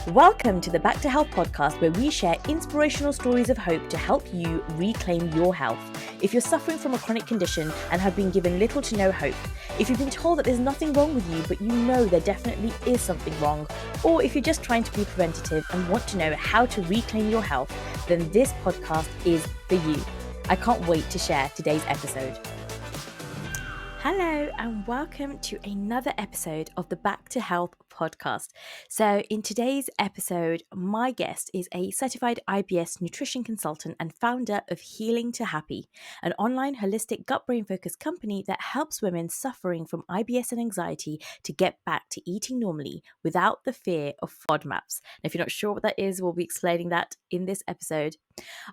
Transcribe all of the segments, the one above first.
Welcome to the Back to Health podcast, where we share inspirational stories of hope to help you reclaim your health. If you're suffering from a chronic condition and have been given little to no hope, if you've been told that there's nothing wrong with you, but you know there definitely is something wrong, or if you're just trying to be preventative and want to know how to reclaim your health, then this podcast is for you. I can't wait to share today's episode. Hello and welcome to another episode of the Back to Health podcast. So in today's episode, my guest is a certified IBS nutrition consultant and founder of Healing to Happy, an online holistic gut-brain focused company that helps women suffering from IBS and anxiety to get back to eating normally without the fear of FODMAPs. And if you're not sure what that is, we'll be explaining that in this episode.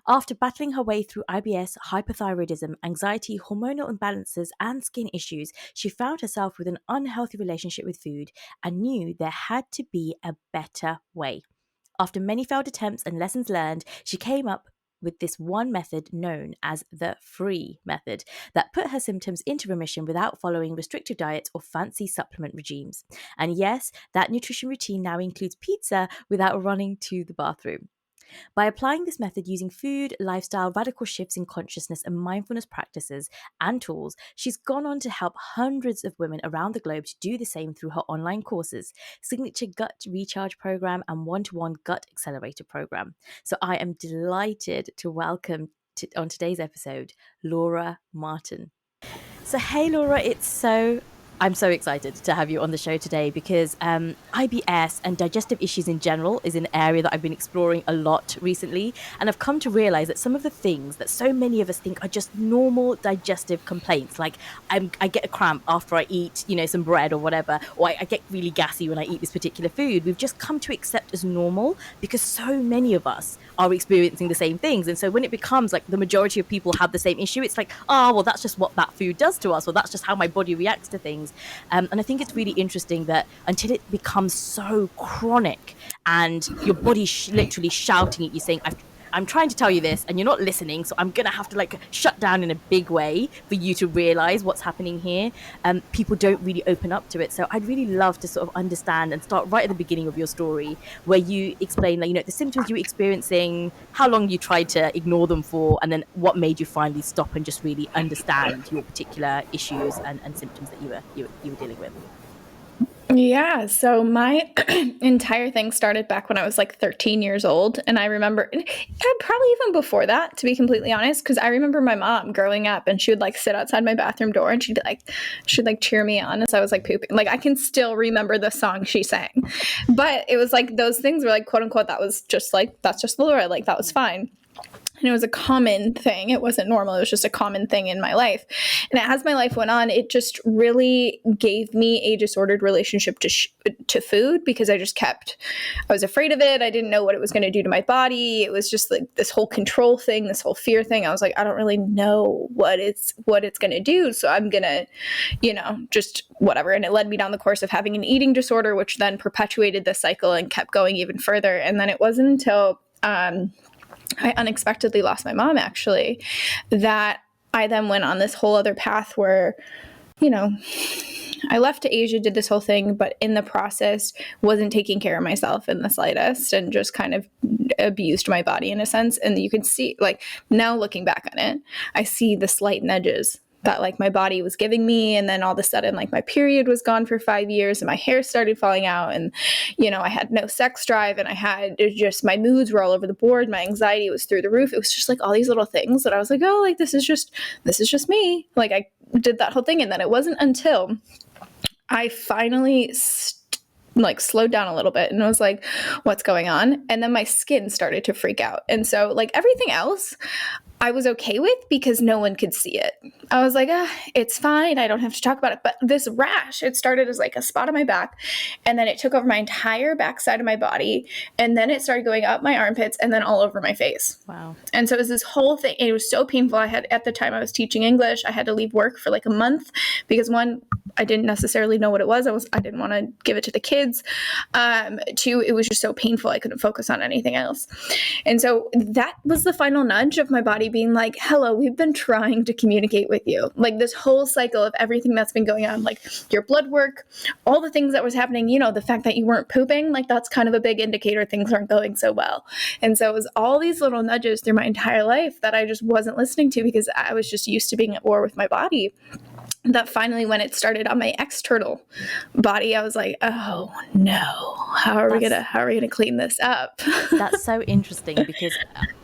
After battling her way through IBS, hypothyroidism, anxiety, hormonal imbalances, and skin issues, she found herself with an unhealthy relationship with food and knew there had to be a better way. After many failed attempts and lessons learned, she came up with this one method known as the free method that put her symptoms into remission without following restrictive diets or fancy supplement regimes. And yes, that nutrition routine now includes pizza without running to the bathroom. By applying this method using food, lifestyle, radical shifts in consciousness and mindfulness practices and tools, she's gone on to help hundreds of women around the globe to do the same through her online courses, Signature Gut Recharge Program and One-to-One Gut Accelerator Program. So I am delighted to welcome on today's episode, Laura Martin. So hey Laura, I'm so excited to have you on the show today because IBS and digestive issues in general is an area that I've been exploring a lot recently. And I've come to realize that some of the things that so many of us think are just normal digestive complaints, like I get a cramp after I eat, some bread or whatever, or I get really gassy when I eat this particular food, we've just come to accept as normal because so many of us are experiencing the same things. And so when it becomes like the majority of people have the same issue, it's like, oh, well, that's just what that food does to us, or that's just how my body reacts to things. And I think it's really interesting that until it becomes so chronic and your body literally shouting at you saying, I'm trying to tell you this and you're not listening, so I'm going to have to shut down in a big way for you to realize what's happening here. People don't really open up to it. So I'd really love to sort of understand and start right at the beginning of your story where you explain the symptoms you were experiencing, how long you tried to ignore them for, and then what made you finally stop and just really understand your particular issues and symptoms that you were dealing with. Yeah, so my entire thing started back when I was 13 years old. And I remember, probably even before that, to be completely honest, because I remember my mom growing up and she would sit outside my bathroom door and she'd cheer me on as I was pooping. I can still remember the song she sang. But it was those things were quote unquote, that was just that's just Laura, that was fine. And it was a common thing. It wasn't normal. It was just a common thing in my life. And as my life went on, it just really gave me a disordered relationship to food because I was afraid of it. I didn't know what it was going to do to my body. It was just this whole control thing, this whole fear thing. I was I don't really know what it's going to do. So I'm going to, just whatever. And it led me down the course of having an eating disorder, which then perpetuated the cycle and kept going even further. And then it wasn't until, I unexpectedly lost my mom, actually, that I then went on this whole other path where, I left to Asia, did this whole thing, but in the process wasn't taking care of myself in the slightest and just kind of abused my body in a sense. And you can see, now looking back on it, I see the slight nudges that my body was giving me. And then all of a sudden, my period was gone for 5 years and my hair started falling out. And, I had no sex drive and my moods were all over the board. My anxiety was through the roof. It was just all these little things that I was oh, this is just me. I did that whole thing. And then it wasn't until I finally slowed down a little bit and I was what's going on? And then my skin started to freak out. And so everything else I was okay with because no one could see it. I was it's fine. I don't have to talk about it. But this rash, it started as a spot on my back and then it took over my entire backside of my body. And then it started going up my armpits and then all over my face. Wow. And so it was this whole thing. It was so painful. At the time I was teaching English. I had to leave work for a month because one, I didn't necessarily know what it was. I didn't want to give it to the kids. Two, it was just so painful. I couldn't focus on anything else. And so that was the final nudge of my body being like, hello, we've been trying to communicate with you. Like this whole cycle of everything that's been going on, like your blood work, all the things that was happening, the fact that you weren't pooping, like that's kind of a big indicator things aren't going so well. And so it was all these little nudges through my entire life that I just wasn't listening to because I was just used to being at war with my body. That finally, when it started on my external body, I was like, oh no, how are we gonna clean this up? That's so interesting because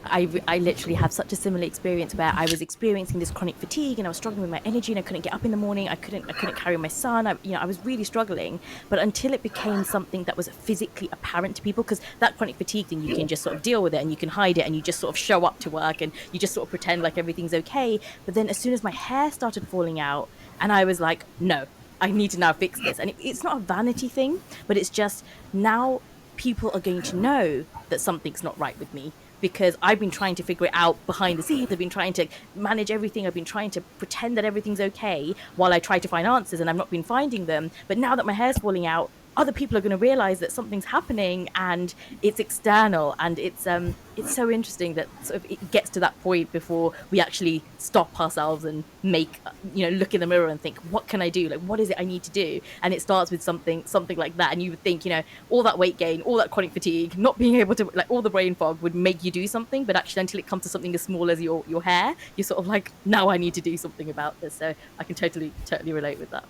I literally have such a similar experience where I was experiencing this chronic fatigue and I was struggling with my energy and I couldn't get up in the morning. I couldn't carry my son. I was really struggling. But until it became something that was physically apparent to people, because that chronic fatigue thing, you can just sort of deal with it and you can hide it and you just sort of show up to work and you just sort of pretend like everything's okay. But then as soon as my hair started falling out, and I was like, no, I need to now fix this. And it's not a vanity thing, but it's just now people are going to know that something's not right with me because I've been trying to figure it out behind the scenes. I've been trying to manage everything. I've been trying to pretend that everything's okay while I try to find answers and I've not been finding them. But now that my hair's falling out, other people are going to realize that something's happening and it's external. And it's so interesting that sort of it gets to that point before we actually stop ourselves and make, look in the mirror and think, what can I do? Like, what is it I need to do? And it starts with something like that. And you would think, all that weight gain, all that chronic fatigue, not being able to, like all the brain fog would make you do something. But actually, until it comes to something as small as your hair, you're sort of like, now I need to do something about this. So I can totally relate with that.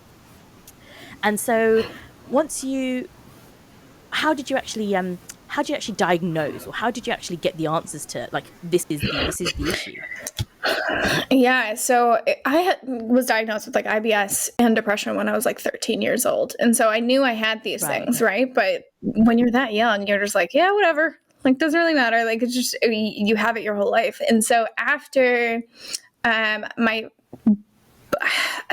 And so how did you actually diagnose, or how did you actually get the answers to like this is the issue? Yeah, so I was diagnosed with like IBS and depression when I was like 13 years old, and so I knew I had these things, right? But when you're that young, you're just like, yeah, whatever. Like, doesn't really matter. Like, it's just you have it your whole life. And so after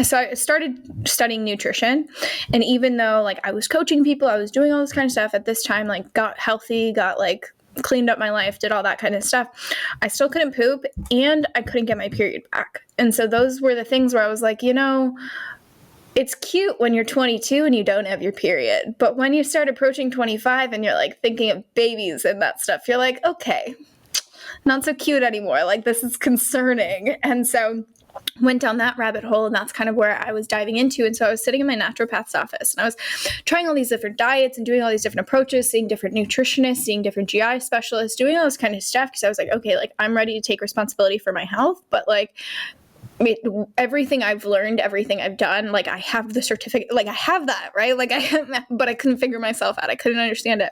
so I started studying nutrition, and even though like I was coaching people, I was doing all this kind of stuff at this time, like got healthy, got like cleaned up my life, did all that kind of stuff, I still couldn't poop and I couldn't get my period back. And so those were the things where I was like, it's cute when you're 22 and you don't have your period, but when you start approaching 25 and you're like thinking of babies and that stuff, you're like, okay, not so cute anymore. Like, this is concerning. And so went down that rabbit hole, and that's kind of where I was diving into. And so I was sitting in my naturopath's office and I was trying all these different diets and doing all these different approaches, seeing different nutritionists, seeing different GI specialists, doing all this kind of stuff, because I was like, okay, like I'm ready to take responsibility for my health, but like everything I've learned, everything I've done, like I have the certificate, like I have that, right? Like but I couldn't figure myself out. I couldn't understand it.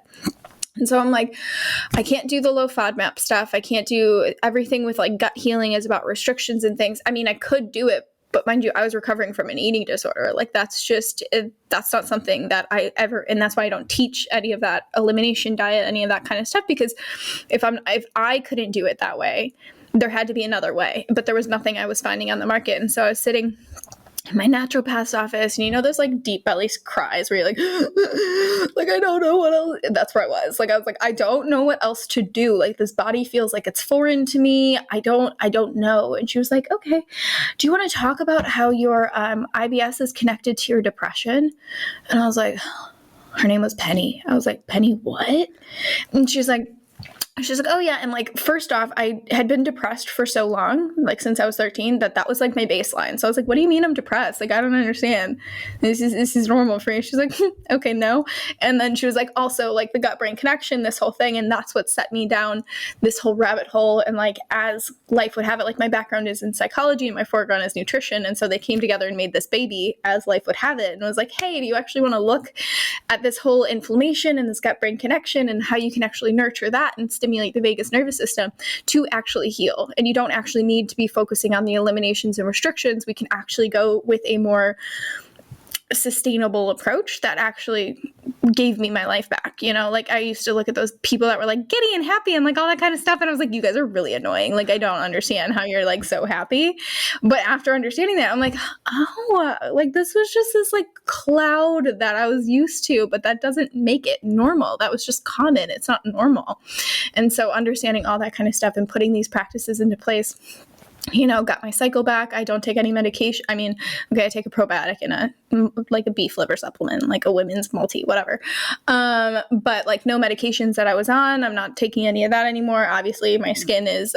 And so I'm like, I can't do the low FODMAP stuff. I can't do everything with like gut healing is about restrictions and things. I mean, I could do it, but mind you, I was recovering from an eating disorder. Like that's not something that I ever, and that's why I don't teach any of that elimination diet, any of that kind of stuff, because if I couldn't do it that way, there had to be another way, but there was nothing I was finding on the market. And so I was sitting in my naturopath's office, and those like deep belly cries where you're like, like, I don't know what else. That's where I was. Like, I don't know what else to do. Like, this body feels like it's foreign to me. I don't know. And she was like, okay, do you want to talk about how your IBS is connected to your depression? And I was like, her name was Penny. I was like, Penny, what? And she's like, oh yeah. And like, first off, I had been depressed for so long, like since I was 13, that was like my baseline. So I was like, what do you mean I'm depressed? Like, I don't understand. This is normal for me. She's like, okay, no. And then she was like, also like the gut brain connection, this whole thing. And that's what set me down this whole rabbit hole. And like, as life would have it, like my background is in psychology and my foreground is nutrition. And so they came together and made this baby as life would have it. And it was like, hey, do you actually want to look at this whole inflammation and this gut brain connection and how you can actually nurture that and stimulate the vagus nervous system to actually heal? And you don't actually need to be focusing on the eliminations and restrictions. We can actually go with a more sustainable approach that actually gave me my life back. Like I used to look at those people that were like giddy and happy and like all that kind of stuff, and I was like, you guys are really annoying. Like, I don't understand how you're like so happy. But after understanding that, I'm like, oh, like this was just this like cloud that I was used to, but that doesn't make it normal. That was just common. It's not normal. And so understanding all that kind of stuff and putting these practices into place got my cycle back. I don't take any medication. I mean, okay, I take a probiotic and like a beef liver supplement, like a women's multi, whatever. But like no medications that I was on. I'm not taking any of that anymore. Obviously, my skin is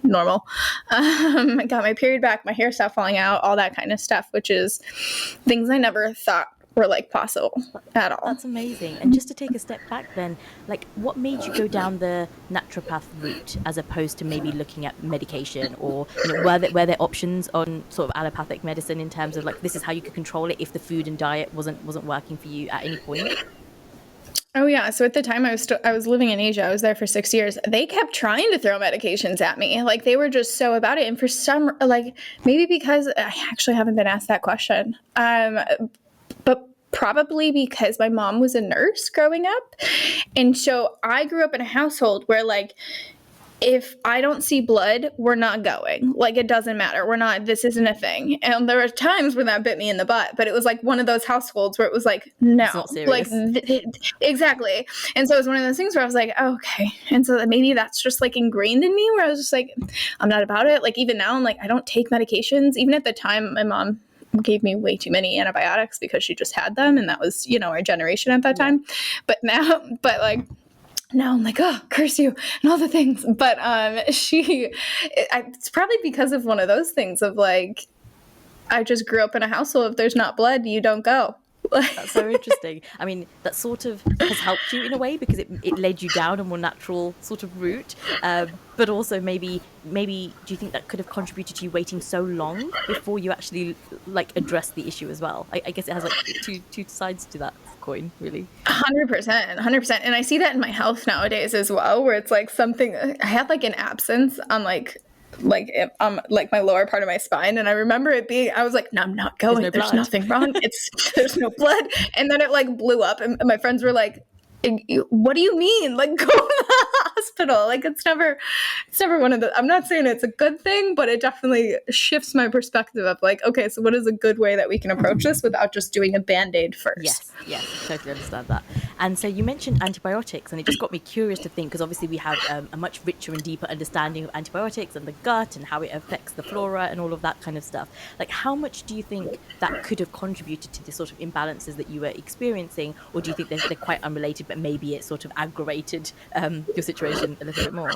normal. I got my period back. My hair stopped falling out. All that kind of stuff, which is things I never thought were like possible at all. That's amazing. And just to take a step back then, like what made you go down the naturopath route as opposed to maybe looking at medication, or were there options on sort of allopathic medicine in terms of like this is how you could control it if the food and diet wasn't working for you at any point? Oh yeah. So at the time I was living in Asia. I was there for 6 years. They kept trying to throw medications at me. Like they were just so about it. And for some, like maybe because I actually haven't been asked that question. But probably because my mom was a nurse growing up. And so I grew up in a household where like, if I don't see blood, we're not going. Like, it doesn't matter. This isn't a thing. And there were times when that bit me in the butt, but it was like one of those households where it was like, no. It's not serious. Like, exactly. And so it was one of those things where I was like, oh, okay. And so maybe that's just like ingrained in me where I was just like, I'm not about it. Like, even now, I'm like, I don't take medications. Even at the time, my mom gave me way too many antibiotics because she just had them. And that was, our generation at that time. But now I'm like, oh, curse you and all the things. But it's probably because of one of those things of like, I just grew up in a household. If there's not blood, you don't go. That's so interesting. I mean, that sort of has helped you in a way because it led you down a more natural sort of route. But also maybe do you think that could have contributed to you waiting so long before you actually like address the issue as well? I guess it has like two sides to that coin, really. 100%. And I see that in my health nowadays as well, where it's like something I had like an absence on like my lower part of my spine, and I remember it being, I was like, no, I'm not going. There's nothing wrong. There's no blood. And then it like blew up, and my friends were like, what do you mean? Like, go to the hospital. Like, it's never one of the, I'm not saying it's a good thing, but it definitely shifts my perspective of like, okay, so what is a good way that we can approach this without just doing a Band-Aid first? Yes, totally understand that. And so you mentioned antibiotics, and it just got me curious to think, because obviously we have a much richer and deeper understanding of antibiotics and the gut and how it affects the flora and all of that kind of stuff. Like, how much do you think that could have contributed to the sort of imbalances that you were experiencing, or do you think they're quite unrelated, but maybe it sort of aggravated your situation a little bit more?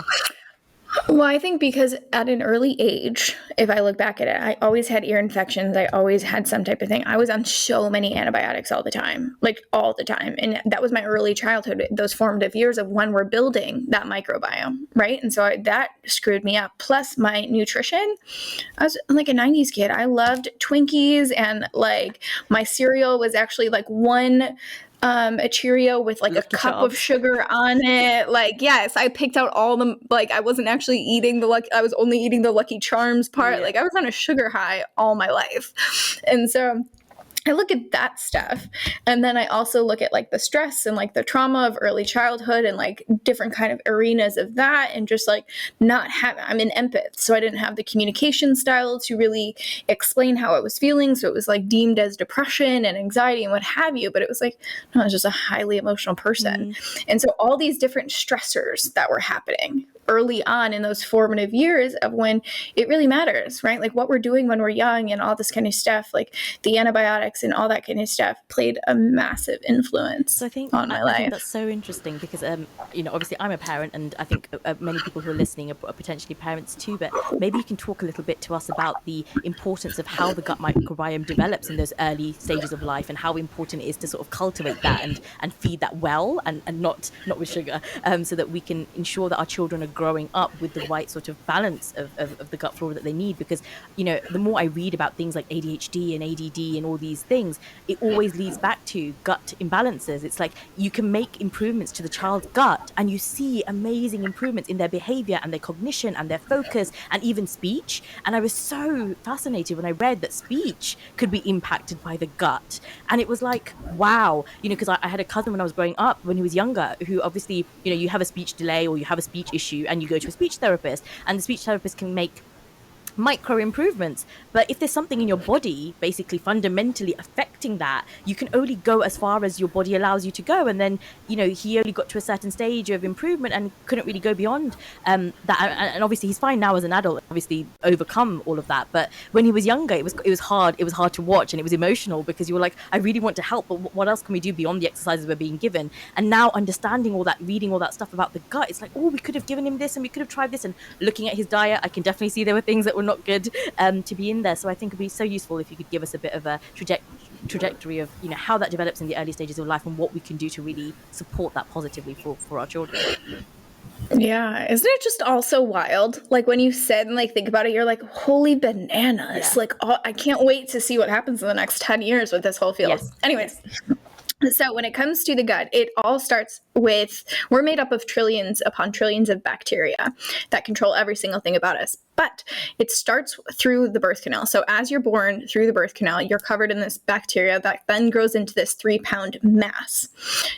Well, I think because at an early age, if I look back at it, I always had ear infections. I always had some type of thing. I was on so many antibiotics all the time. And that was my early childhood, those formative years of when we're building that microbiome, right? And so that screwed me up. Plus my nutrition, I was like a 90s kid. I loved Twinkies, and like my cereal was actually like a Cheerio with like Lucky a cup Charms of sugar on it. Like, yes, I picked out all the, like, I wasn't actually eating I was only eating the Lucky Charms part. Yeah. Like, I was on a sugar high all my life. And so I look at that stuff. And then I also look at like the stress and like the trauma of early childhood and like different kind of arenas of that, and just like I'm an empath. So I didn't have the communication style to really explain how I was feeling. So it was like deemed as depression and anxiety and what have you. But it was like, no, I was just a highly emotional person. And so all these different stressors that were happening early on in those formative years of when it really matters, right? Like what we're doing when we're young and all this kind of stuff, like the antibiotics and all that kind of stuff played a massive influence on my life. I think that's so interesting because, obviously I'm a parent, and I think many people who are listening are potentially parents too, but maybe you can talk a little bit to us about the importance of how the gut microbiome develops in those early stages of life, and how important it is to sort of cultivate that and feed that well, and not with sugar, so that we can ensure that our children are growing up with the right sort of balance of the gut flora that they need. Because the more I read about things like ADHD and ADD and all these things, it always leads back to gut imbalances. It's like you can make improvements to the child's gut and you see amazing improvements in their behavior and their cognition and their focus and even speech. And I was so fascinated when I read that speech could be impacted by the gut. And it was like, wow, because I had a cousin when I was growing up, when he was younger, who obviously, you have a speech delay or you have a speech issue and you go to a speech therapist, and the speech therapist can make micro improvements. But if there's something in your body basically fundamentally affecting that, you can only go as far as your body allows you to go. And then, he only got to a certain stage of improvement and couldn't really go beyond that. And obviously he's fine now as an adult, obviously overcome all of that. But when he was younger, it was hard. It was hard to watch, and it was emotional because you were like, I really want to help, but what else can we do beyond the exercises we're being given? And now understanding all that, reading all that stuff about the gut, it's like, oh, we could have given him this and we could have tried this. And looking at his diet, I can definitely see there were things that were not good to be in there. So I think it'd be so useful if you could give us a bit of a trajectory of how that develops in the early stages of life and what we can do to really support that positively for our children. Yeah, isn't it just also wild? Like when you said and like think about it, you're like, holy bananas! Yeah. Like, I can't wait to see what happens in the next 10 years with this whole field. Yes. Anyways. So when it comes to the gut, it all starts with, we're made up of trillions upon trillions of bacteria that control every single thing about us. But it starts through the birth canal. So as you're born through the birth canal, you're covered in this bacteria that then grows into this 3-pound mass.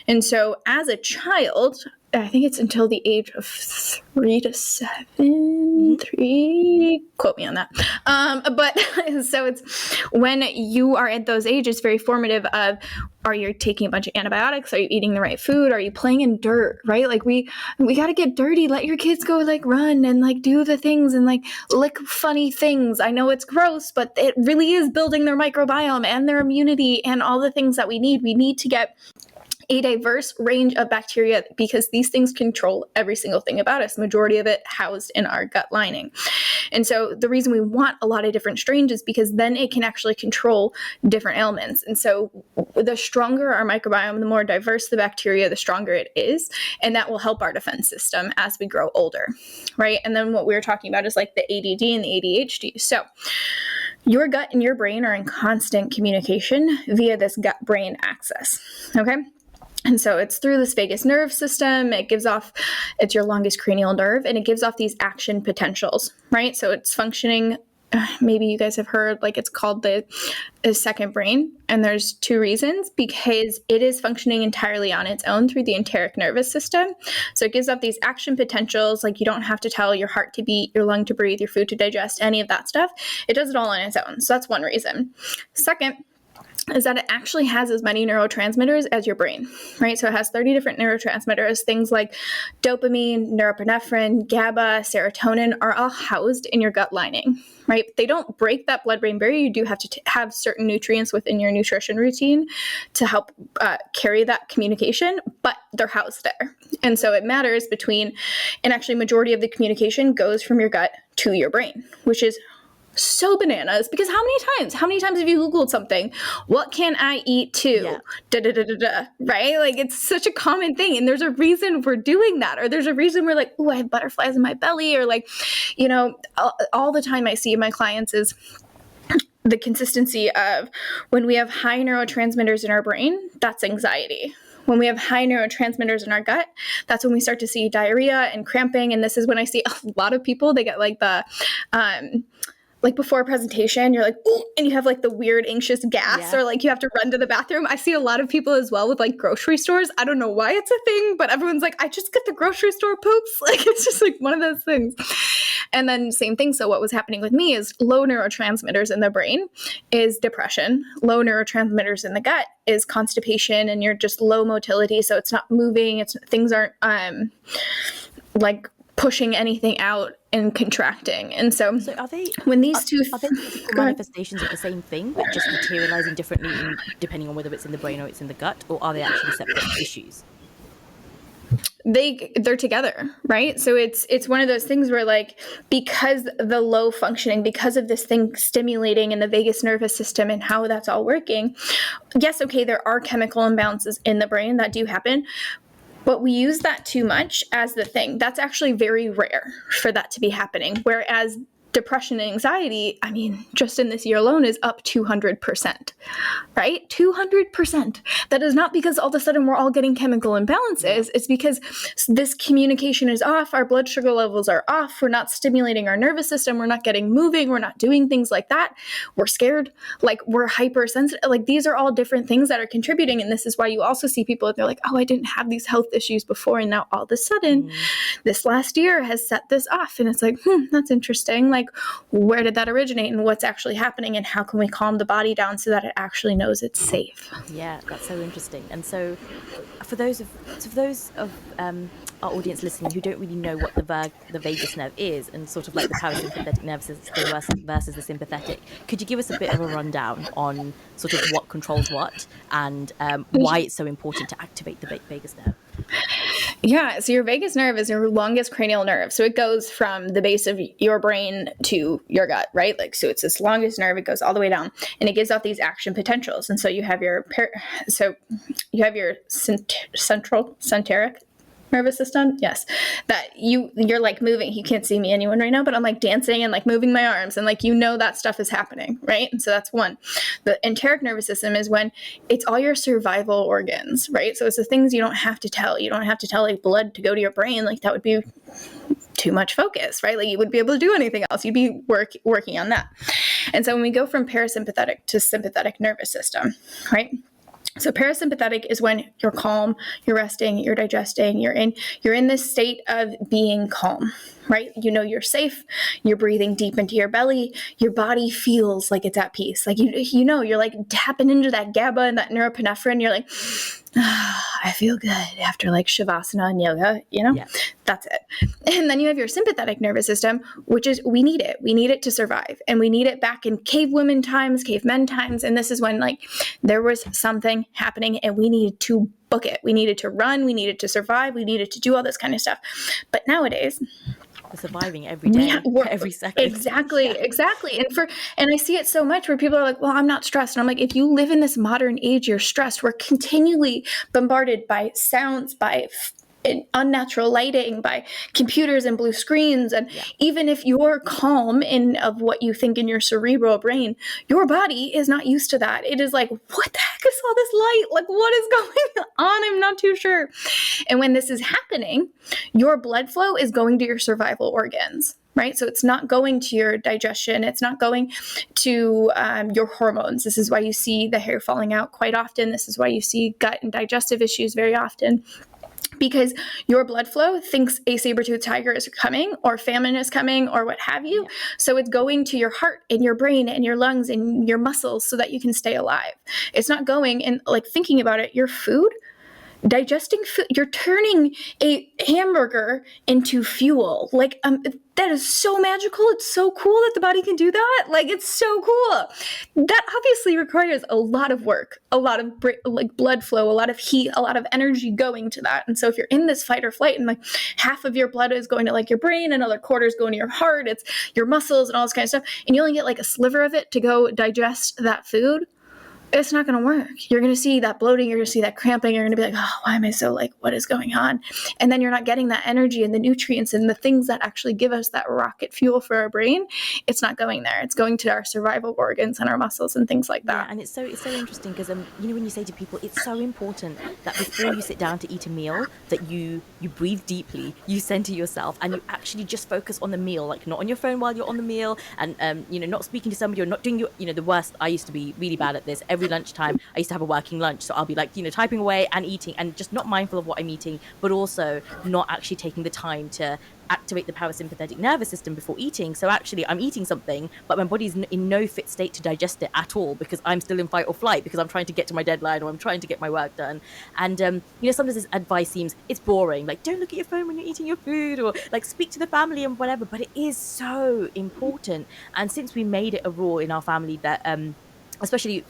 And so as a child, I think it's until the age of 3 to 7, 3, quote me on that. But so it's when you are at those ages, very formative of, are you taking a bunch of antibiotics? Are you eating the right food? Are you playing in dirt, right? Like we got to get dirty. Let your kids go like run and like do the things and like lick funny things. I know it's gross, but it really is building their microbiome and their immunity and all the things that we need. We need to get a diverse range of bacteria because these things control every single thing about us, majority of it housed in our gut lining. And so the reason we want a lot of different strains is because then it can actually control different ailments. And so the stronger our microbiome, the more diverse the bacteria, the stronger it is. And that will help our defense system as we grow older, right? And then what we were talking about is like the ADD and the ADHD. So your gut and your brain are in constant communication via this gut-brain axis, okay? And so it's through this vagus nerve system. It's your longest cranial nerve, and it gives off these action potentials, right? So it's functioning, maybe you guys have heard, like it's called the second brain. And there's 2 reasons, because it is functioning entirely on its own through the enteric nervous system. So it gives off these action potentials, like you don't have to tell your heart to beat, your lung to breathe, your food to digest, any of that stuff. It does it all on its own. So that's one reason. Second, is that it actually has as many neurotransmitters as your brain, right? So it has 30 different neurotransmitters. Things like dopamine, norepinephrine, GABA, serotonin are all housed in your gut lining, right? They don't break that blood-brain barrier. You do have to have certain nutrients within your nutrition routine to help carry that communication, but they're housed there. And so it matters and actually majority of the communication goes from your gut to your brain, which is so bananas, because how many times have you Googled something? What can I eat to? Yeah. Right? Like it's such a common thing. And there's a reason we're doing that. Or there's a reason we're like, oh, I have butterflies in my belly. Or like, all the time I see in my clients is the consistency of when we have high neurotransmitters in our brain, that's anxiety. When we have high neurotransmitters in our gut, that's when we start to see diarrhea and cramping. And this is when I see a lot of people, they get like the, like before a presentation, you're like, ooh, and you have like the weird anxious gas, or like you have to run to the bathroom. I see a lot of people as well with like grocery stores. I don't know why it's a thing, but everyone's like, I just get the grocery store poops. Like it's just like one of those things. And then same thing. So what was happening with me is low neurotransmitters in the brain is depression. Low neurotransmitters in the gut is constipation, and you're just low motility. So it's not moving. Things aren't like pushing anything out and contracting. And so are they physical manifestations of the same thing, but just materializing differently depending on whether it's in the brain or it's in the gut, or are they actually separate issues? They're together, right? So it's one of those things where like, because the low functioning, because of this thing stimulating in the vagus nervous system and how that's all working, yes, okay, there are chemical imbalances in the brain that do happen, but we use that too much as the thing. That's actually very rare for that to be happening. Whereas depression and anxiety, I mean, just in this year alone is up 200%, right? 200%. That is not because all of a sudden we're all getting chemical imbalances. It's because this communication is off. Our blood sugar levels are off. We're not stimulating our nervous system. We're not getting moving. We're not doing things like that. We're scared. Like we're hypersensitive. Like these are all different things that are contributing. And this is why you also see people, they're like, oh, I didn't have these health issues before. And now all of a sudden this last year has set this off. And it's like, that's interesting. Like, like, where did that originate and what's actually happening, and how can we calm the body down so that it actually knows it's safe? Yeah, that's so interesting. And so for those of our audience listening who don't really know what the vagus nerve is, and sort of like the parasympathetic nervous system versus the sympathetic, could you give us a bit of a rundown on sort of what controls what, and why it's so important to activate the vagus nerve? Yeah, so your vagus nerve is your longest cranial nerve. So it goes from the base of your brain to your gut, right? Like, so it's this longest nerve. It goes all the way down, and it gives off these action potentials. And so you have your central centric nervous system. Yes, that you're like moving. You can't see me, anyone, right now, but I'm like dancing and like moving my arms, and like, that stuff is happening, right? And so that's one. The enteric nervous system is when it's all your survival organs, right? So it's the things you don't have to tell. You don't have to tell like blood to go to your brain. Like, that would be too much focus, right? Like, you wouldn't be able to do anything else. You'd be working on that. And so when we go from parasympathetic to sympathetic nervous system, right? So parasympathetic is when you're calm, you're resting, you're digesting, you're in this state of being calm, right? You're safe, you're breathing deep into your belly, your body feels like it's at peace. Like, you're like tapping into that GABA and that norepinephrine. You're like, I feel good after like Shavasana and yoga, Yeah. That's it. And then you have your sympathetic nervous system, which is, we need it. We need it to survive. And we need it back in cavewomen times, cavemen times. And this is when like there was something happening and we needed to book it. We needed to run. We needed to survive. We needed to do all this kind of stuff. But nowadays, we're surviving every day, every second. Exactly. And I see it so much where people are like, well, I'm not stressed. And I'm like, if you live in this modern age, you're stressed. We're continually bombarded by sounds, by unnatural lighting, by computers and blue screens. And even if you're calm of what you think in your cerebral brain, your body is not used to that. It is like, what the heck is all this light? Like, what is going on? I'm not too sure. And when this is happening, your blood flow is going to your survival organs, right? So it's not going to your digestion. It's not going to your hormones. This is why you see the hair falling out quite often. This is why you see gut and digestive issues very often. Because your blood flow thinks a saber-toothed tiger is coming, or famine is coming, or what have you. Yeah. So it's going to your heart and your brain and your lungs and your muscles so that you can stay alive. It's not going, and like, thinking about it, your food, digesting food, you're turning a hamburger into fuel. Like, that is so magical. It's so cool that the body can do that. Like, it's so cool. That obviously requires a lot of work, a lot of like blood flow, a lot of heat, a lot of energy going to that. And so if you're in this fight or flight and like half of your blood is going to like your brain, another quarter is going to your heart, it's your muscles and all this kind of stuff, and you only get like a sliver of it to go digest that food, it's not going to work. You're going to see that bloating. You're going to see that cramping. You're going to be like, oh, why am I so like, what is going on? And then you're not getting that energy and the nutrients and the things that actually give us that rocket fuel for our brain. It's not going there. It's going to our survival organs and our muscles and things like that. Yeah, and it's so interesting because when you say to people, it's so important that before you sit down to eat a meal, that you breathe deeply, you center yourself, and you actually just focus on the meal, like not on your phone while you're on the meal, and not speaking to somebody, or not doing your the worst. I used to be really bad at this. Every lunchtime I used to have a working lunch, so I'll be like typing away and eating, and just not mindful of what I'm eating, but also not actually taking the time to activate the parasympathetic nervous system before eating. So actually I'm eating something, but my body's in no fit state to digest it at all, because I'm still in fight or flight, because I'm trying to get to my deadline, or I'm trying to get my work done. And sometimes this advice seems, it's boring, like don't look at your phone when you're eating your food, or like speak to the family and whatever, but it is so important. And since we made it a rule in our family that especially,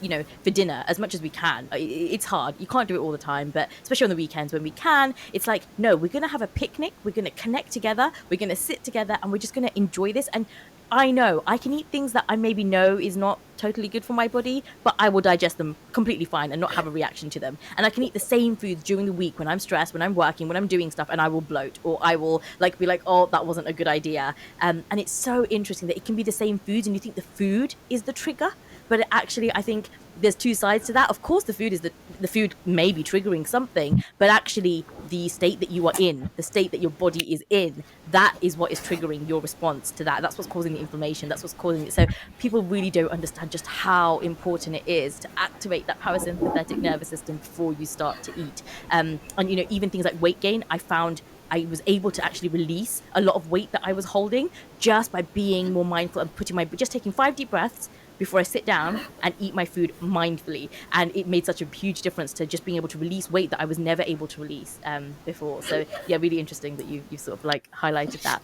for dinner, as much as we can. It's hard. You can't do it all the time, but especially on the weekends when we can, it's like, no, we're going to have a picnic. We're going to connect together. We're going to sit together, and we're just going to enjoy this. And I know I can eat things that I maybe know is not totally good for my body, but I will digest them completely fine and not have a reaction to them. And I can eat the same foods during the week when I'm stressed, when I'm working, when I'm doing stuff, and I will bloat, or I will be like, oh, that wasn't a good idea. And it's so interesting that it can be the same foods, and you think the food is the trigger. But actually, I think there's two sides to that. Of course, the food may be triggering something, but actually the state that you are in, the state that your body is in, that is what is triggering your response to that. That's what's causing the inflammation. That's what's causing it. So people really don't understand just how important it is to activate that parasympathetic nervous system before you start to eat. And even things like weight gain, I found I was able to actually release a lot of weight that I was holding just by being more mindful and just taking 5 deep breaths before I sit down and eat my food mindfully. And it made such a huge difference to just being able to release weight that I was never able to release before. So yeah, really interesting that you sort of like highlighted that.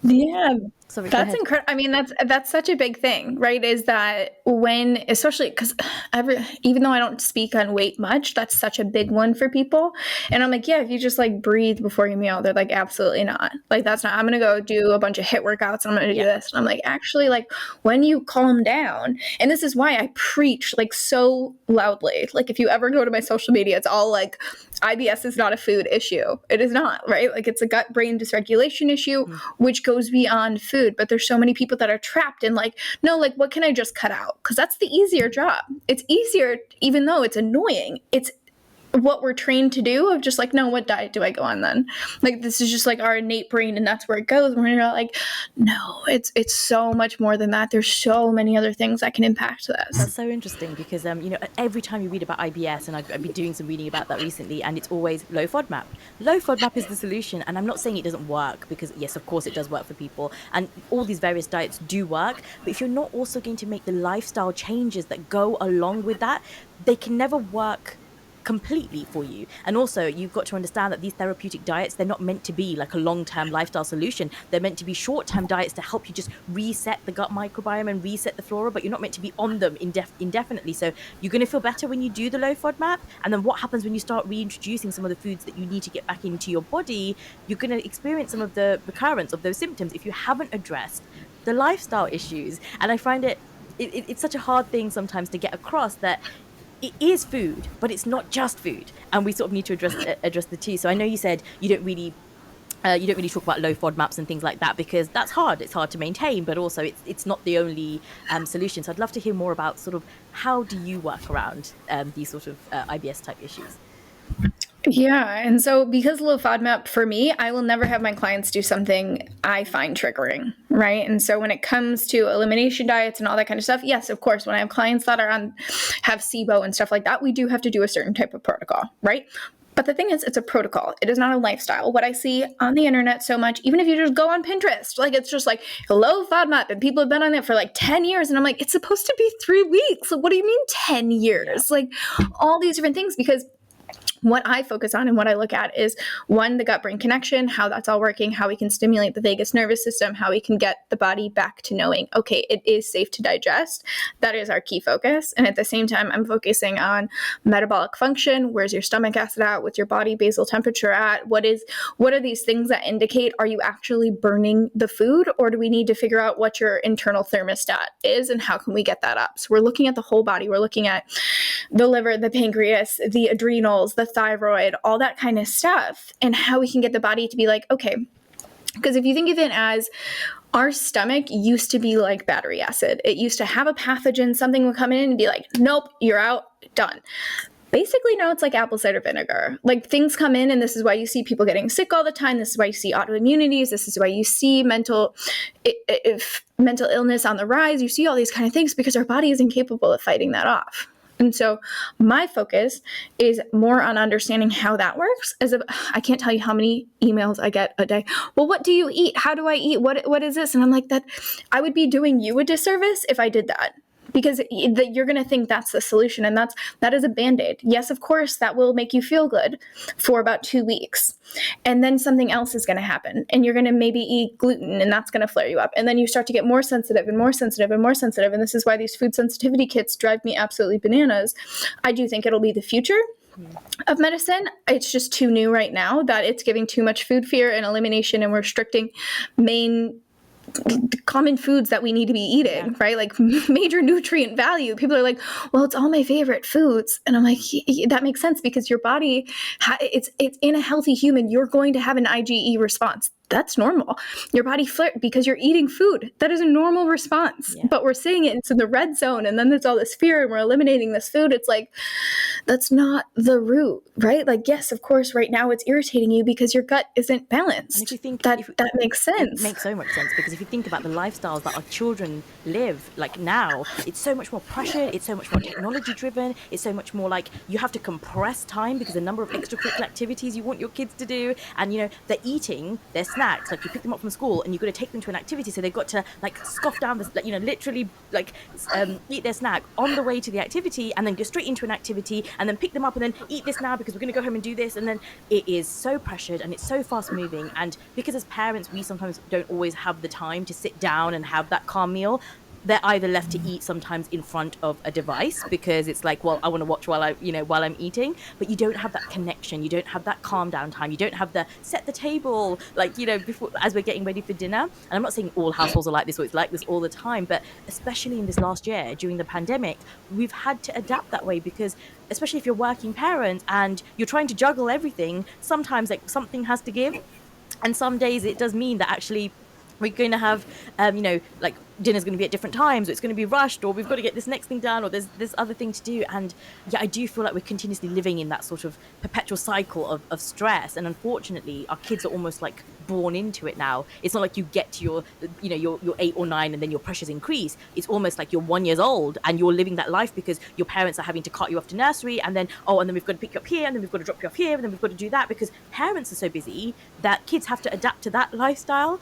Yeah. Sorry, go That's ahead. incredible. I mean, that's such a big thing, right? Is that when, especially because even though I don't speak on weight much, that's such a big one for people. And I'm like, yeah, if you just like breathe before your meal, they're like, absolutely not. Like, that's not, I'm going to go do a bunch of HIIT workouts and I'm going to do this. And I'm like, actually, like when you calm down, and this is why I preach like so loudly. Like if you ever go to my social media, it's all like, IBS is not a food issue. It is not, right? Like it's a gut brain dysregulation issue, which goes beyond food. But there's so many people that are trapped in like, no, like what can I just cut out? Because that's the easier job. It's easier, even though it's annoying. It's what we're trained to do of just like, no, what diet do I go on then? Like this is just like our innate brain and that's where it goes. And we're like, no, it's so much more than that. There's so many other things that can impact this. That's so interesting because every time you read about IBS, and I've been doing some reading about that recently, and it's always low FODMAP. Low FODMAP is the solution, and I'm not saying it doesn't work, because yes, of course it does work for people, and all these various diets do work. But if you're not also going to make the lifestyle changes that go along with that, they can never work completely for you. And also you've got to understand that these therapeutic diets, they're not meant to be like a long-term lifestyle solution. They're meant to be short-term diets to help you just reset the gut microbiome and reset the flora, but you're not meant to be on them indefinitely. So you're going to feel better when you do the low FODMAP, and then what happens when you start reintroducing some of the foods that you need to get back into your body? You're going to experience some of the recurrence of those symptoms if you haven't addressed the lifestyle issues. And I find it's such a hard thing sometimes to get across that it is food, but it's not just food, and we sort of need to address the two. So I know you said you don't really talk about low FODMAPs and things like that because that's hard. It's hard to maintain, but also it's not the only solution. So I'd love to hear more about sort of how do you work around these sort of IBS type issues. Yeah. And so because low FODMAP for me, I will never have my clients do something I find triggering, right? And so when it comes to elimination diets and all that kind of stuff, yes, of course, when I have clients that have SIBO and stuff like that, we do have to do a certain type of protocol, right? But the thing is, it's a protocol. It is not a lifestyle. What I see on the internet so much, even if you just go on Pinterest, like it's just like low FODMAP and people have been on it for like 10 years. And I'm like, it's supposed to be 3 weeks. Like, what do you mean 10 years? Yeah. Like all these different things, because what I focus on and what I look at is, one, the gut-brain connection, how that's all working, how we can stimulate the vagus nervous system, how we can get the body back to knowing, okay, it is safe to digest. That is our key focus. And at the same time, I'm focusing on metabolic function. Where's your stomach acid at? What's your body basal temperature at? What are these things that indicate, are you actually burning the food, or do we need to figure out what your internal thermostat is and how can we get that up? So we're looking at the whole body. We're looking at the liver, the pancreas, the adrenals, the thyroid, all that kind of stuff, and how we can get the body to be like, okay, because if you think of it as, our stomach used to be like battery acid. It used to have a pathogen, something would come in and be like, nope, you're out, done. Basically, now it's like apple cider vinegar. Like things come in, and this is why you see people getting sick all the time. This is why you see autoimmunities. This is why you see mental illness on the rise. You see all these kind of things because our body is incapable of fighting that off. And so my focus is more on understanding how that works. I can't tell you how many emails I get a day. Well, what do you eat? How do I eat? What is this? And I'm like, that I would be doing you a disservice if I did that. Because you're going to think that's the solution, and that is a Band-Aid. Yes, of course, that will make you feel good for about 2 weeks. And then something else is going to happen, and you're going to maybe eat gluten, and that's going to flare you up. And then you start to get more sensitive and more sensitive and more sensitive. And this is why these food sensitivity kits drive me absolutely bananas. I do think it'll be the future of medicine. It's just too new right now that it's giving too much food fear and elimination, and we're restricting common foods that we need to be eating, right? Like major nutrient value. People are like, well, it's all my favorite foods. And I'm like, that makes sense, because your body, it's in a healthy human, you're going to have an IgE response. that's normal. Your body flirt because you're eating food. That is a normal response. Yeah. But we're seeing it into the red zone, and then there's all this fear, and we're eliminating this food. It's like, that's not the root, right? Like, yes, of course, right now it's irritating you because your gut isn't balanced. And if you think that makes sense. It makes so much sense, because if you think about the lifestyles that our children live, like now, it's so much more pressured, it's so much more technology driven, it's so much more like you have to compress time because the number of extracurricular activities you want your kids to do, and you know, they're eating their snacks, like you pick them up from school and you've got to take them to an activity, so they've got to like scoff down this, like, you know, literally like eat their snack on the way to the activity and then go straight into an activity and then pick them up and then eat this now because we're going to go home and do this. And then it is so pressured and it's so fast moving, and because as parents we sometimes don't always have the time to sit down and have that calm meal, they're either left to eat sometimes in front of a device because it's like, well, I want to watch while I'm eating, but you don't have that connection, you don't have that calm down time, you don't have the set the table, like, you know, before, as we're getting ready for dinner. And I'm not saying all households are like this or it's like this all the time, but especially in this last year during the pandemic, we've had to adapt that way, because especially if you're working parents and you're trying to juggle everything, sometimes like something has to give. And some days it does mean that actually we're going to have, you know, like dinner's going to be at different times, or it's going to be rushed, or we've got to get this next thing done, or there's this other thing to do. And yeah, I do feel like we're continuously living in that sort of perpetual cycle of stress. And unfortunately, our kids are almost like born into it now. It's not like you get to your, you know, your 8 or 9 and then your pressures increase. It's almost like you're 1 year old and you're living that life because your parents are having to cart you off to nursery, and then, oh, and then we've got to pick you up here, and then we've got to drop you off here, and then we've got to do that, because parents are so busy that kids have to adapt to that lifestyle.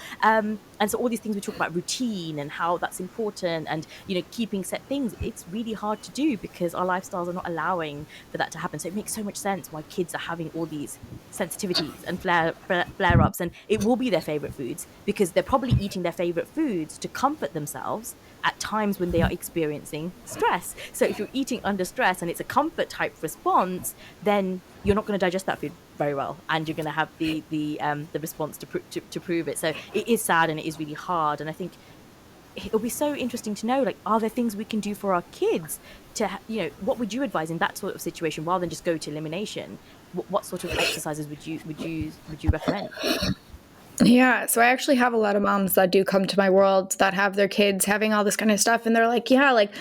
And so all these things we talk about, routine and how that's important, and, you know, keeping set things, it's really hard to do because our lifestyles are not allowing for that to happen. So it makes so much sense why kids are having all these sensitivities and flare-ups, and it will be their favorite foods because they're probably eating their favorite foods to comfort themselves at times when they are experiencing stress. So if you're eating under stress and it's a comfort type response, then you're not going to digest that food very well, and you're going to have the response to prove it. So it is sad and it is really hard. And I think it'll be so interesting to know, like, are there things we can do for our kids to, you know, what would you advise in that sort of situation rather than just go to elimination? What sort of exercises would you recommend? Yeah, so I actually have a lot of moms that do come to my world that have their kids having all this kind of stuff, and they're like, yeah, like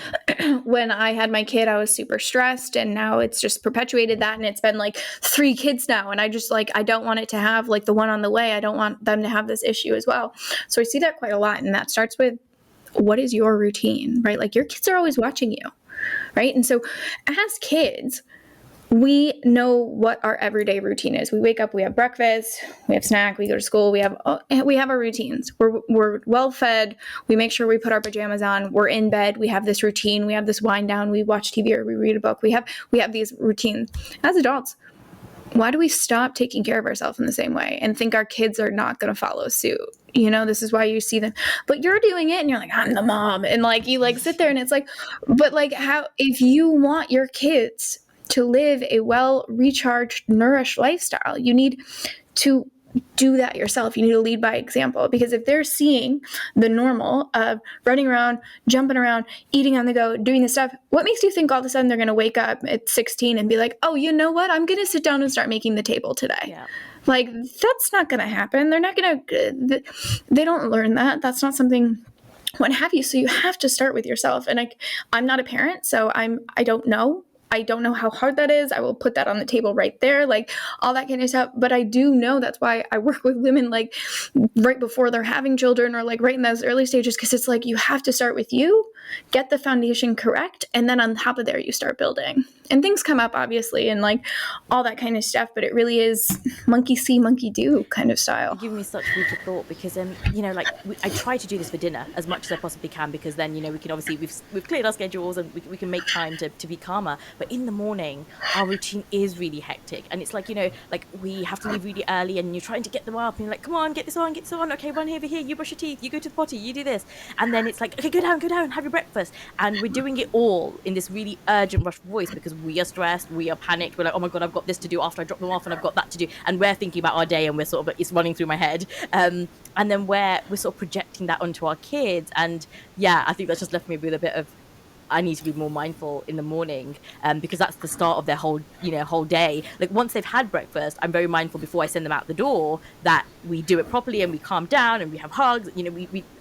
when I had my kid, I was super stressed, and now it's just perpetuated that, and it's been like 3 kids now, and I just like, I don't want it to have like the one on the way. I don't want them to have this issue as well. So I see that quite a lot, and that starts with, what is your routine, right? Like your kids are always watching you, right? And so as kids, we know what our everyday routine is. We wake up, we have breakfast, we have snack, we go to school, we have our routines. We're well fed. We make sure we put our pajamas on. We're in bed. We have this routine. We have this wind down. We watch TV or we read a book. We have these routines. As adults, why do we stop taking care of ourselves in the same way and think our kids are not going to follow suit? You know, this is why you see them, but you're doing it and you're like, I'm the mom. And like, you like sit there and it's like, but like how, if you want your kids to live a well recharged, nourished lifestyle, you need to do that yourself. You need to lead by example, because if they're seeing the normal of running around, jumping around, eating on the go, doing this stuff, what makes you think all of a sudden they're going to wake up at 16 and be like, oh, you know what? I'm going to sit down and start making the table today. Yeah. Like, that's not going to happen. They're not going to, they don't learn that. That's not something, what have you. So you have to start with yourself. And I'm not a parent, so I don't know. I don't know how hard that is. I will put that on the table right there, like all that kind of stuff. But I do know that's why I work with women like right before they're having children, or like right in those early stages, because it's like you have to start with you, get the foundation correct, and then on top of there you start building. And things come up obviously and like all that kind of stuff, but it really is monkey see, monkey do kind of style. You give me such food for thought, because you know, like I try to do this for dinner as much as I possibly can, because then, you know, we can obviously we've cleared our schedules and we can make time to be calmer. But in the morning, our routine is really hectic, and it's like, you know, like we have to leave really early, and you're trying to get them up, and you're like, come on, get this on. Okay, run over here. You brush your teeth. You go to the potty. You do this, and then it's like, okay, go down, have your breakfast, and we're doing it all in this really urgent, rushed voice because we are stressed, we are panicked. We're like, oh my god, I've got this to do after I drop them off, and I've got that to do, and we're thinking about our day, and we're sort of, it's running through my head, and then we're sort of projecting that onto our kids, and yeah, I think that's just left me with a bit of I need to be more mindful in the morning, because that's the start of their whole day. Like once they've had breakfast, I'm very mindful before I send them out the door that we do it properly and we calm down and we have hugs.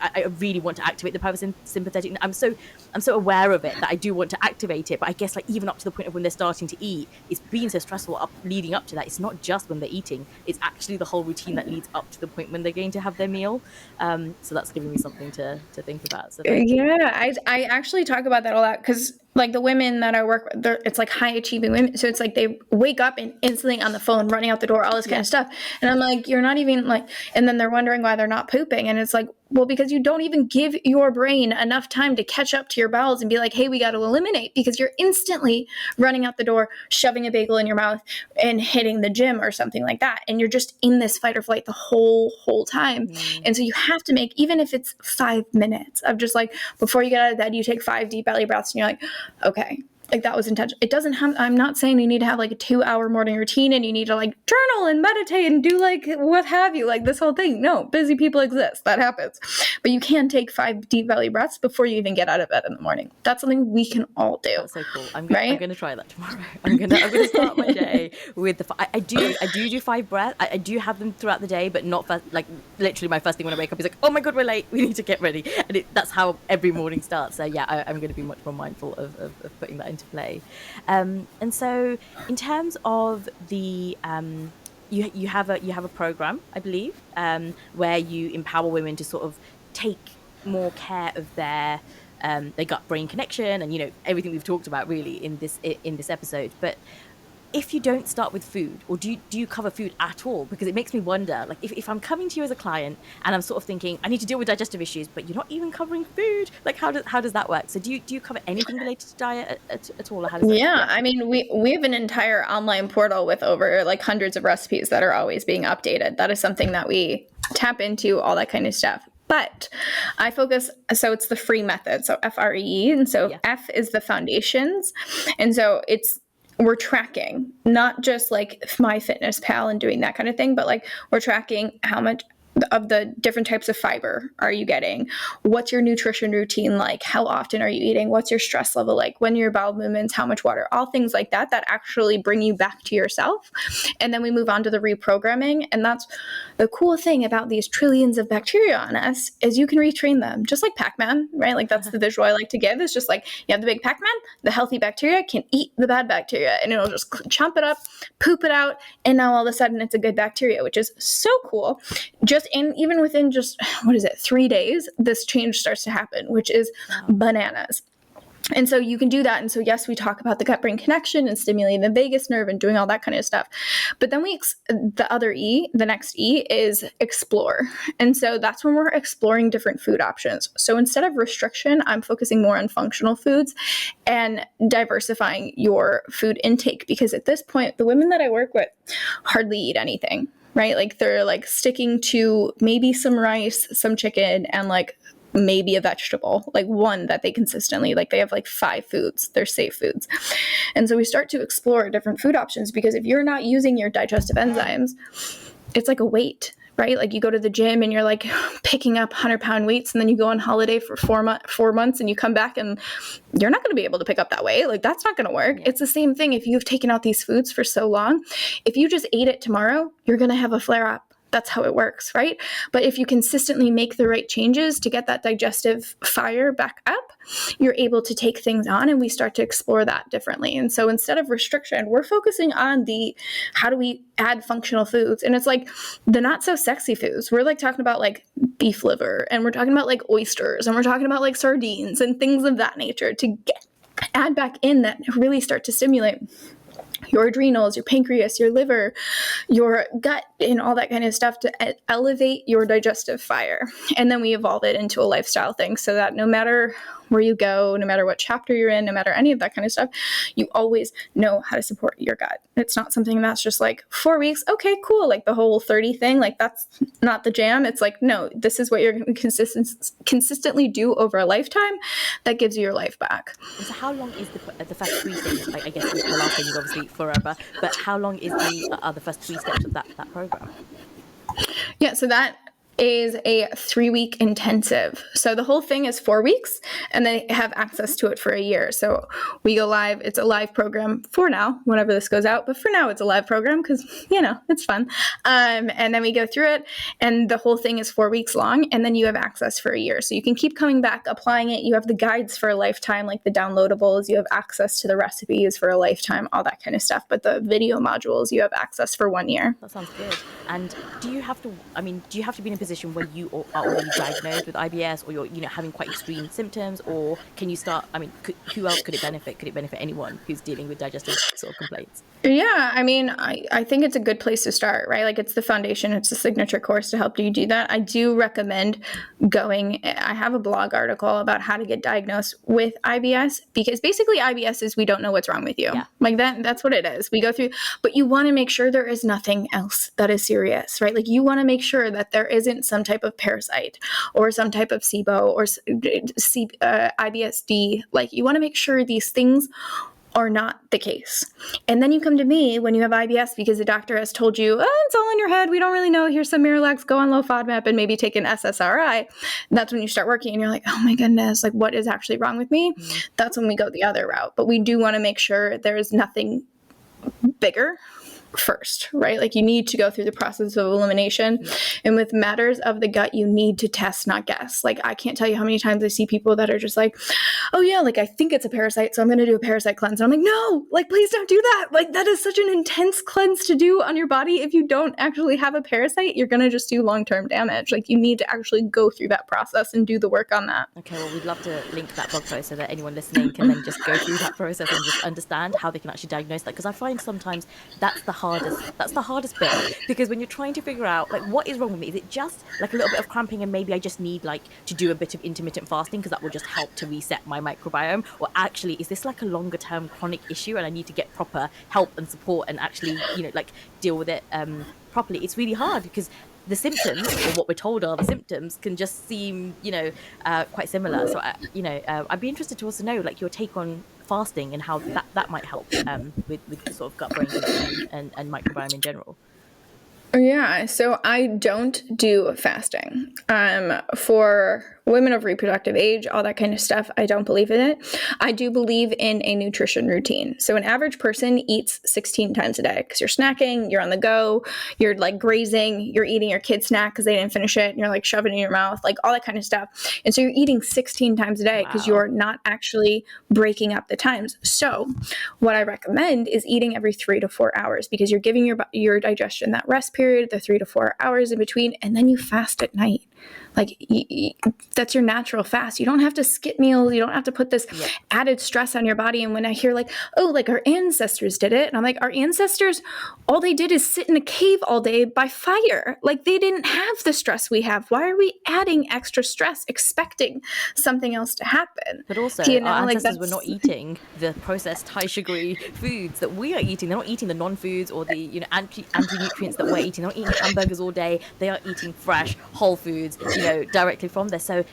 I really want to activate the parasympathetic. I'm so aware of it that I do want to activate it. But I guess like even up to the point of when they're starting to eat, it's been so stressful leading up to that. It's not just when they're eating; it's actually the whole routine that leads up to the point when they're going to have their meal. So that's giving me something to think about. So thank you. Yeah, I actually talk about that a lot because like the women that I work with, it's like high achieving women. So it's like they wake up and instantly on the phone, running out the door, all this kind of stuff. And I'm like, you're not even like, and then they're wondering why they're not pooping. And it's like, well, because you don't even give your brain enough time to catch up to your bowels and be like, hey, we got to eliminate, because you're instantly running out the door, shoving a bagel in your mouth and hitting the gym or something like that. And you're just in this fight or flight the whole time. And so you have to make, even if it's 5 minutes of just like, before you get out of bed, you take 5 deep belly breaths and you're like, okay, like that was intentional. It doesn't have, I'm not saying you need to have like a 2-hour morning routine and you need to like journal and meditate and do like what have you, like this whole thing. No, busy people exist. That happens. But you can take 5 deep belly breaths before you even get out of bed in the morning. That's something we can all do. That's so cool. I'm going to try that tomorrow. I'm going to start my day with I do 5 breaths. I do have them throughout the day, but not first, like literally my first thing when I wake up is like, oh my God, we're late. We need to get ready. And that's how every morning starts. So yeah, I'm going to be much more mindful of putting that into play. And so in terms of the you have a program, I believe, where you empower women to sort of take more care of their gut brain connection and everything we've talked about really in this episode. But if you don't start with food, or do you cover food at all? Because it makes me wonder, like if I'm coming to you as a client and I'm sort of thinking I need to deal with digestive issues, but you're not even covering food, like how does that work? So do you cover anything related to diet at all, or how does that work? I mean, we have an entire online portal with over like hundreds of recipes that are always being updated. That is something that we tap into, all that kind of stuff. But I focus, so it's the free method, so FRE, and so F is the foundations, and so we're tracking, not just like MyFitnessPal and doing that kind of thing, but like we're tracking how much of the different types of fiber are you getting? What's your nutrition routine like? How often are you eating? What's your stress level like? When your bowel movements, how much water? All things like that actually bring you back to yourself. And then we move on to the reprogramming. And that's the cool thing about these trillions of bacteria on us, is you can retrain them, just like Pac-Man, right? Like that's the visual I like to give. It's just like you have the big Pac-Man, the healthy bacteria can eat the bad bacteria, and it'll just chomp it up, poop it out, and now all of a sudden it's a good bacteria, which is so cool. Even within just 3 days, this change starts to happen, which is bananas. And so you can do that. And so, yes, we talk about the gut brain connection and stimulating the vagus nerve and doing all that kind of stuff. But then the next E is explore. And so that's when we're exploring different food options. So instead of restriction, I'm focusing more on functional foods and diversifying your food intake, because at this point, the women that I work with hardly eat anything, right? Like they're like sticking to maybe some rice, some chicken, and like maybe a vegetable, like one that they consistently, like they have like 5 foods, they're safe foods. And so we start to explore different food options, because if you're not using your digestive enzymes, it's like a weight, right? Like you go to the gym and you're like picking up 100-pound weights, and then you go on holiday for 4 months and you come back and you're not going to be able to pick up that weight. Like that's not going to work. It's the same thing. If you've taken out these foods for so long, if you just ate it tomorrow, you're going to have a flare up. That's how it works, right? But if you consistently make the right changes to get that digestive fire back up, you're able to take things on, and we start to explore that differently. And so instead of restriction, we're focusing on how do we add functional foods? And it's like the not so sexy foods. We're like talking about like beef liver, and we're talking about like oysters, and we're talking about like sardines and things of that nature to add back in that really start to stimulate your adrenals, your pancreas, your liver, your gut, and all that kind of stuff to elevate your digestive fire. And then we evolve it into a lifestyle thing, so that no matter where you go, no matter what chapter you're in, no matter any of that kind of stuff, you always know how to support your gut. It's not something that's just like 4 weeks, okay, cool, like the whole 30 thing, like that's not the jam. It's like, no, this is what you're going to consistently do over a lifetime that gives you your life back. So how long is the first 3 stages? I guess the last thing is obviously forever, but how long is the first 3 steps of that program? Yeah, so that is a 3-week intensive. So the whole thing is 4 weeks, and they have access to it for a year. So we go live. It's a live program for now, whenever this goes out. But for now, it's a live program because, it's fun. And then we go through it, and the whole thing is 4 weeks long, and then you have access for a year. So you can keep coming back, applying it. You have the guides for a lifetime, like the downloadables. You have access to the recipes for a lifetime, all that kind of stuff. But the video modules, you have access for 1 year. That sounds good. And do you have to be in a position where you are already diagnosed with IBS, or you're, having quite extreme symptoms, or can you start, who else could it benefit? Could it benefit anyone who's dealing with digestive sort of complaints? Yeah, I think it's a good place to start, right? Like, it's the foundation, it's the signature course to help you do that. I do recommend I have a blog article about how to get diagnosed with IBS, because basically IBS is we don't know what's wrong with you. Yeah. Like that's what it is. We go through, but you want to make sure there is nothing else that is serious, right? Like, you want to make sure that there isn't some type of parasite or some type of SIBO or IBSD. Like, you want to make sure these things are not the case. And then you come to me when you have IBS because the doctor has told you, it's all in your head. We don't really know. Here's some Miralax, go on low FODMAP and maybe take an SSRI. And that's when you start working and you're like, oh my goodness, like, what is actually wrong with me? Mm-hmm. That's when we go the other route. But we do want to make sure there is nothing bigger first, right? Like, you need to go through the process of elimination. Yeah. And with matters of the gut, you need to test, not guess. Like, I can't tell you how many times I see people that are just like, oh yeah, like, I think it's a parasite, so I'm going to do a parasite cleanse. And I'm like, no, like, please don't do that. Like, that is such an intense cleanse to do on your body. If you don't actually have a parasite, you're going to just do long-term damage. Like, you need to actually go through that process and do the work on that. Okay, well, we'd love to link that blog post so that anyone listening can then just go through that process and just understand how they can actually diagnose that. Because I find sometimes that's the hardest bit, because when you're trying to figure out, like, what is wrong with me? Is it just like a little bit of cramping and maybe I just need like to do a bit of intermittent fasting because that will just help to reset my microbiome? Or actually, is this like a longer term chronic issue and I need to get proper help and support and actually, like, deal with it properly? It's really hard because the symptoms, or what we're told are the symptoms, can just seem, quite similar. So, I'd be interested to also know, like, your take on fasting and how that might help with sort of gut-brain connection and microbiome in general. Yeah, so I don't do fasting. For women of reproductive age, all that kind of stuff, I don't believe in it. I do believe in a nutrition routine. So an average person eats 16 times a day because you're snacking, you're on the go, you're like grazing, you're eating your kid's snack because they didn't finish it, and you're like shoving it in your mouth, like all that kind of stuff. And so you're eating 16 times a day because you're not actually breaking up the times. So what I recommend is eating every 3 to 4 hours, because you're giving your digestion that rest period, the 3 to 4 hours in between, and then you fast at night. Like, that's your natural fast. You don't have to skip meals. You don't have to put this added stress on your body. And when I hear like, oh, like our ancestors did it, and I'm like, our ancestors, all they did is sit in a cave all day by fire. Like, they didn't have the stress we have. Why are we adding extra stress, expecting something else to happen? But also, our ancestors were not eating the processed high sugary foods that we are eating. They're not eating the non-foods or the anti-nutrients that we're eating. They're not eating hamburgers all day. They are eating fresh, whole foods, directly from there. So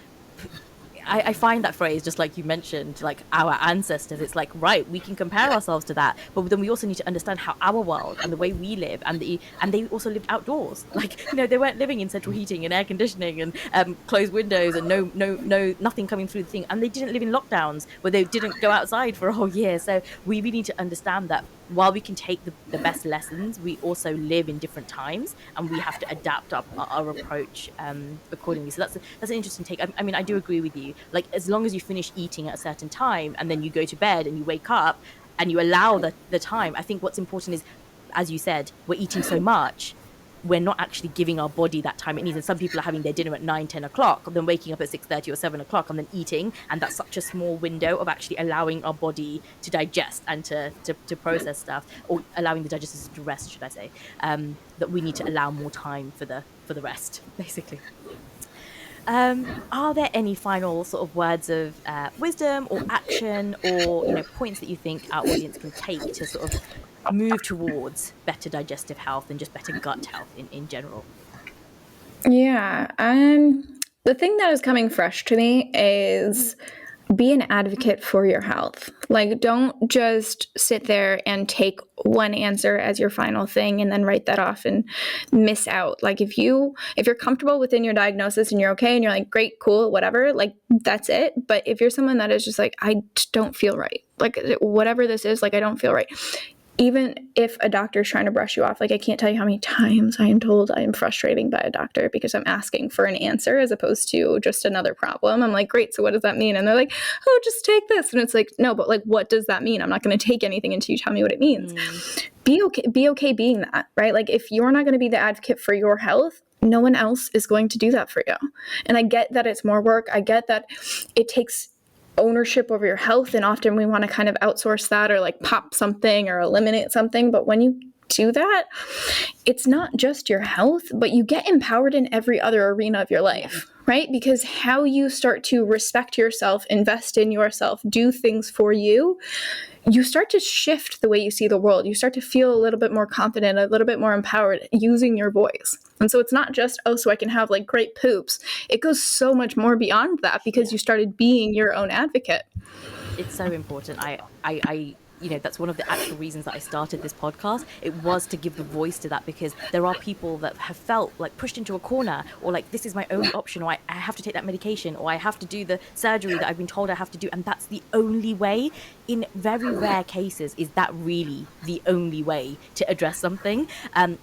I find that phrase, just like you mentioned, like our ancestors, it's like, right, we can compare ourselves to that, but then we also need to understand how our world and the way we live, and they also lived outdoors. Like, they weren't living in central heating and air conditioning and closed windows and no nothing coming through the thing, and they didn't live in lockdowns where they didn't go outside for a whole year. So we really need to understand that while we can take the best lessons, we also live in different times, and we have to adapt our approach accordingly. So that's an interesting take. I mean, I do agree with you. Like, as long as you finish eating at a certain time and then you go to bed and you wake up and you allow the time, I think what's important is, as you said, we're eating so much, we're not actually giving our body that time it needs. And some people are having their dinner at 9-10 o'clock, then waking up at 6:30 or 7 o'clock and then eating, and that's such a small window of actually allowing our body to digest and to process stuff, or allowing the digestive system to rest, should I say, that we need to allow more time for the rest, basically. Are there any final sort of words of wisdom or action, or points that you think our audience can take to sort of move towards better digestive health and just better gut health in general? Yeah. The thing that is coming fresh to me is be an advocate for your health. Like, don't just sit there and take one answer as your final thing and then write that off and miss out. Like, if you're comfortable within your diagnosis and you're okay and you're like, great, cool, whatever, like, that's it. But if you're someone that is just like, I don't feel right, like, whatever this is, like, I don't feel right, even if a doctor is trying to brush you off, like, I can't tell you how many times I am told I am frustrating by a doctor because I'm asking for an answer as opposed to just another problem. I'm like, great, so what does that mean? And they're like, oh, just take this. And it's like, no, but like, what does that mean? I'm not going to take anything until you tell me what it means. Be okay being that, right? Like, if you're not going to be the advocate for your health, no one else is going to do that for you. And I get that it's more work. I get that it takes ownership over your health, and often we want to kind of outsource that or like pop something or eliminate something. But when you do that, it's not just your health, but you get empowered in every other arena of your life, right? Because how you start to respect yourself, invest in yourself, do things for you, you start to shift the way you see the world. You start to feel a little bit more confident, a little bit more empowered using your voice. And so it's not just, oh, so I can have like great poops. It goes so much more beyond that because you started being your own advocate. It's so important. I that's one of the actual reasons that I started this podcast. It was to give the voice to that, because there are people that have felt like pushed into a corner, or like, this is my only option, or I have to take that medication, or I have to do the surgery that I've been told I have to do, and that's the only way. In very rare cases is that really the only way to address something.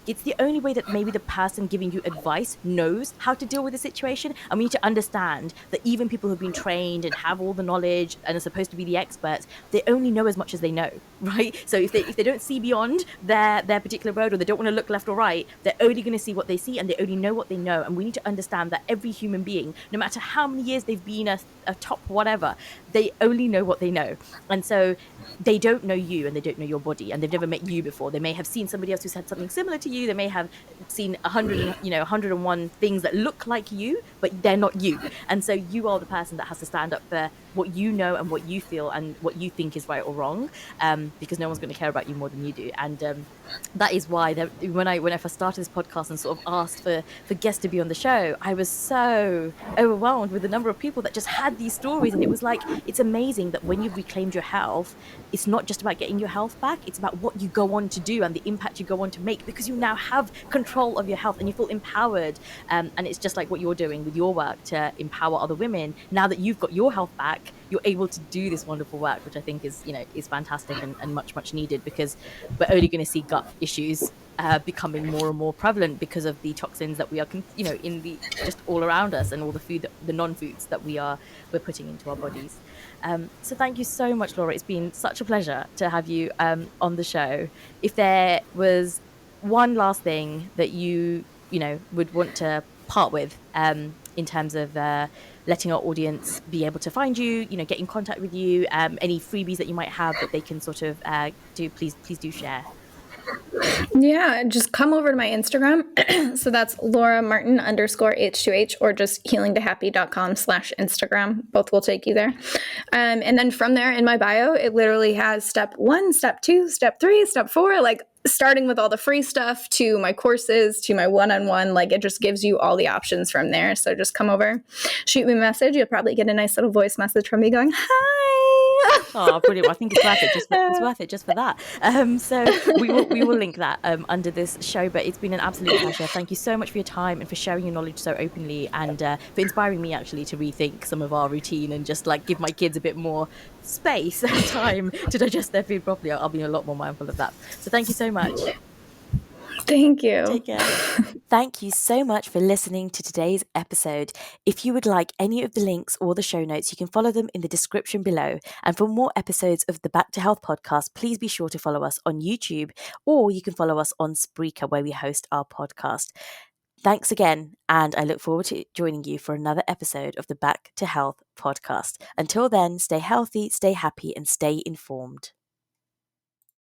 It's the only way that maybe the person giving you advice knows how to deal with the situation. And we need to understand that even people who've been trained and have all the knowledge and are supposed to be the experts, they only know as much as they know, right? So if they don't see beyond their particular road, or they don't want to look left or right, they're only going to see what they see, and they only know what they know. And we need to understand that every human being, no matter how many years they've been a top whatever, they only know what they know. And so they don't know you, and they don't know your body, and they've never met you before. They may have seen somebody else who's had something similar to you. They may have seen 101 things that look like you, but they're not you. And so you are the person that has to stand up for what you know and what you feel and what you think is right or wrong, because no one's going to care about you more than you do. And that is why when I first started this podcast and sort of asked for guests to be on the show, I was so overwhelmed with the number of people that just had these stories. And it was like, it's amazing that when you've reclaimed your health, it's not just about getting your health back, it's about what you go on to do and the impact you go on to make, because you now have control of your health and you feel empowered. And it's just like what you're doing with your work to empower other women. Now that you've got your health back, you're able to do this wonderful work, which I think is fantastic and much needed, because we're only going to see gut issues becoming more and more prevalent because of the toxins that we are in the just all around us, and all the food, the non-foods that we're putting into our bodies. So thank you so much, Laura. It's been such a pleasure to have you on the show. If there was one last thing that you would want to part with in terms of letting our audience be able to find you, get in contact with you, any freebies that you might have that they can sort of do, please do share. Yeah, just come over to my Instagram. So that's Laura Martin _H2H, or just healingtohappy.com/Instagram. Both will take you there. And then from there in my bio, it literally has step 1, step 2, step 3, step 4, like starting with all the free stuff to my courses, to my one-on-one, like it just gives you all the options from there. So just come over, shoot me a message. You'll probably get a nice little voice message from me going, hi. Oh, brilliant. Well, I think it's worth it just for that. So we will link that under this show. But it's been an absolute pleasure. Thank you so much for your time and for sharing your knowledge so openly, and for inspiring me actually to rethink some of our routine and just like give my kids a bit more space and time to digest their food properly. I'll be a lot more mindful of that. So thank you so much. Thank you. Take care. Thank you so much for listening to today's episode. If you would like any of the links or the show notes, you can follow them in the description below. And for more episodes of the Back to Health podcast, please be sure to follow us on YouTube, or you can follow us on Spreaker, where we host our podcast. Thanks again, and I look forward to joining you for another episode of the Back to Health podcast. Until then, stay healthy, stay happy, and stay informed.